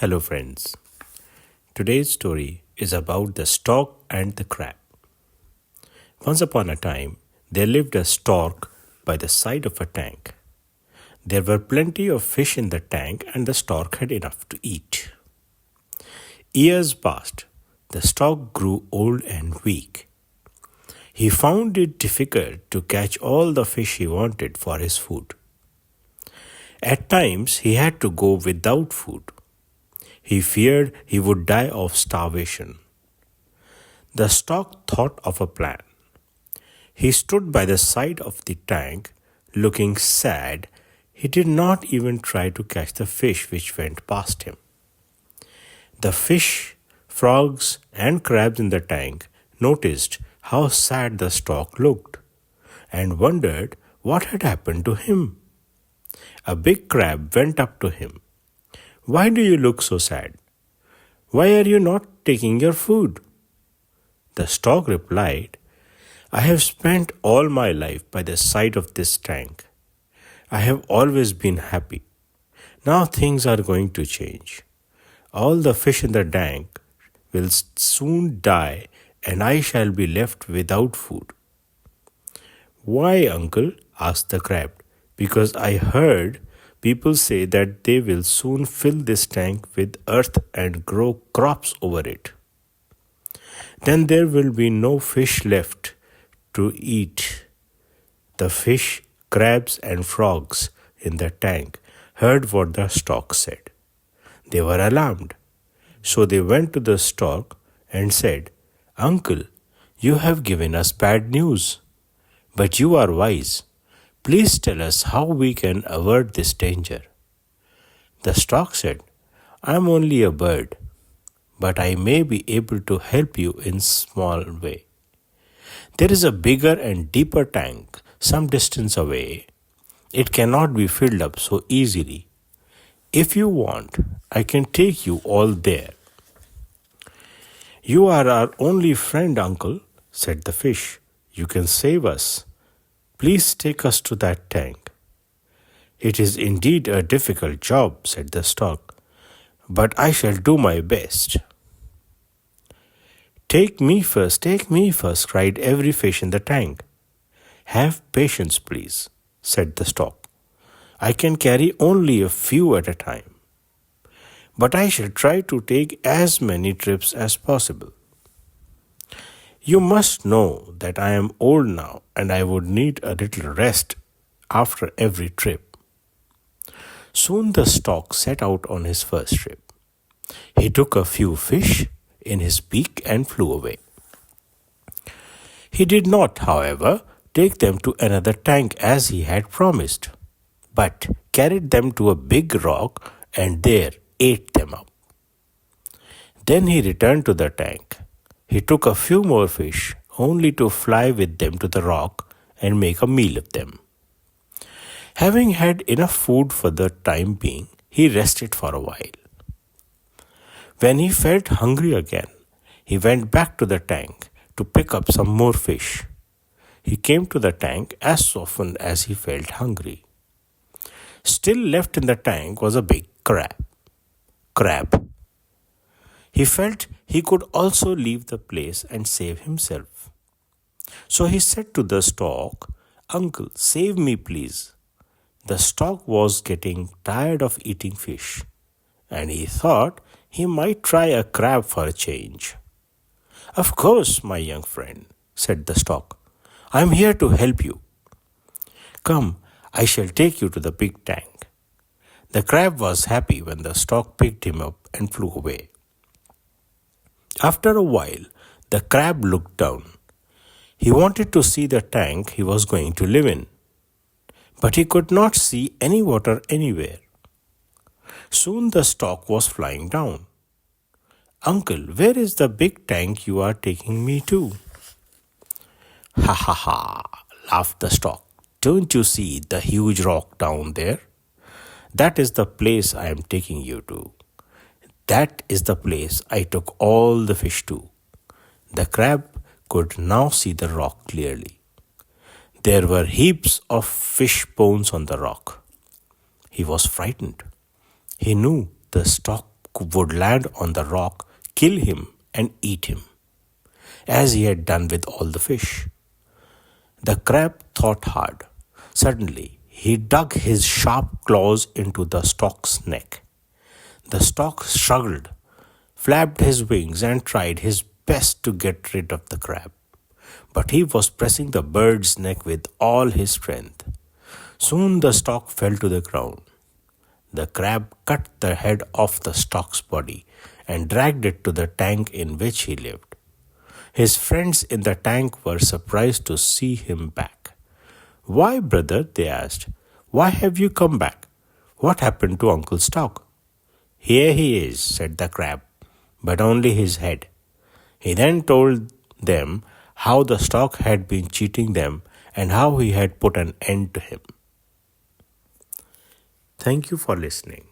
Hello, friends. Today's story is about the stork and the crab. Once upon a time, there lived a stork by the side of a tank. There were plenty of fish in the tank, and the stork had enough to eat. Years passed. The stork grew old and weak. He found it difficult to catch all the fish he wanted for his food. At times, he had to go without food. He feared he would die of starvation. The stork thought of a plan. He stood by the side of the tank, looking sad. He did not even try to catch the fish which went past him. The fish, frogs, and crabs in the tank noticed how sad the stork looked and wondered what had happened to him. A big crab went up to him. "Why do you look so sad? Why are you not taking your food?" The stork replied, "I have spent all my life by the side of this tank. I have always been happy. Now things are going to change. All the fish in the tank will soon die, and I shall be left without food." "Why, uncle?" asked the crab. "Because I heard people say that they will soon fill this tank with earth and grow crops over it. Then there will be no fish left to eat." The fish, crabs, and frogs in the tank heard what the stork said. They were alarmed. So they went to the stork and said, "Uncle, you have given us bad news, but you are wise. Please tell us how we can avert this danger." The stork said, "I am only a bird, but I may be able to help you in small way. There is a bigger and deeper tank some distance away. It cannot be filled up so easily. If you want, I can take you all there." "You are our only friend, uncle," said the fish. "You can save us. Please take us to that tank." "It is indeed a difficult job," said the stork, "but I shall do my best." Take me first," cried every fish in the tank. "Have patience, please," said the stork. "I can carry only a few at a time, but I shall try to take as many trips as possible. You must know that I am old now, and I would need a little rest after every trip." Soon the stork set out on his first trip. He took a few fish in his beak and flew away. He did not, however, take them to another tank as he had promised, but carried them to a big rock and there ate them up. Then he returned to the tank. He took a few more fish, only to fly with them to the rock and make a meal of them. Having had enough food for the time being, he rested for a while. When he felt hungry again, he went back to the tank to pick up some more fish. He came to the tank as often as he felt hungry. Still left in the tank was a big crab. He felt he could also leave the place and save himself. So he said to the stork, "Uncle, save me, please." The stork was getting tired of eating fish, and he thought he might try a crab for a change. "Of course, my young friend," said the stork. "I am here to help you. Come, I shall take you to the big tank." The crab was happy when the stork picked him up and flew away. After a while, the crab looked down. He wanted to see the tank he was going to live in, but he could not see any water anywhere. Soon the stork was flying down. "Uncle, where is the big tank you are taking me to?" "Ha ha ha," laughed the stork. "Don't you see the huge rock down there? That is the place I am taking you to. That is the place I took all the fish to." The crab could now see the rock clearly. There were heaps of fish bones on the rock. He was frightened. He knew the stork would land on the rock, kill him, and eat him, as he had done with all the fish. The crab thought hard. Suddenly, he dug his sharp claws into the stork's neck. The stork struggled, flapped his wings, and tried his best to get rid of the crab. But he was pressing the bird's neck with all his strength. Soon the stork fell to the ground. The crab cut the head off the stork's body and dragged it to the tank in which he lived. His friends in the tank were surprised to see him back. "Why, brother?" they asked. "Why have you come back? What happened to Uncle Stork?" "Here he is," said the crab, "but only his head." He then told them how the stork had been cheating them and how he had put an end to him. Thank you for listening.